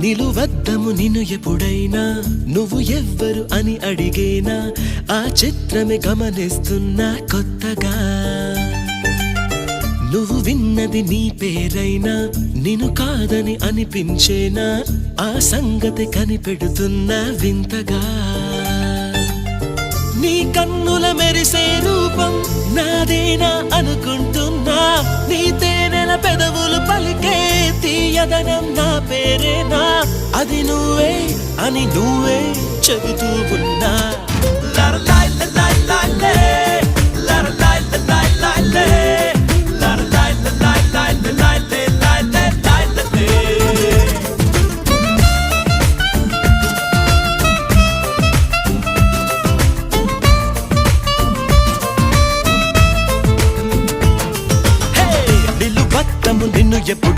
నిలువద్దము నిన్ను ఎప్పుడైనా నువ్వు ఎవ్వరు అని అడిగేనా ఆ చిత్రమే గమనిస్తున్నా కొత్తగా నువ్వు విన్నది నీ పేరైనా నిన్ను కాదని అనిపించేనా ఆ సంగతి కనిపెడుతున్నా వింతగా నీ కన్నుల మెరిసే రూపం నాదేనా అనుకుంటున్నా నీ తేనెల పెదవులు పలికే తీయదనం నా పేరేనా అది నువ్వే అని నువ్వే చెబుతూ ఉన్నా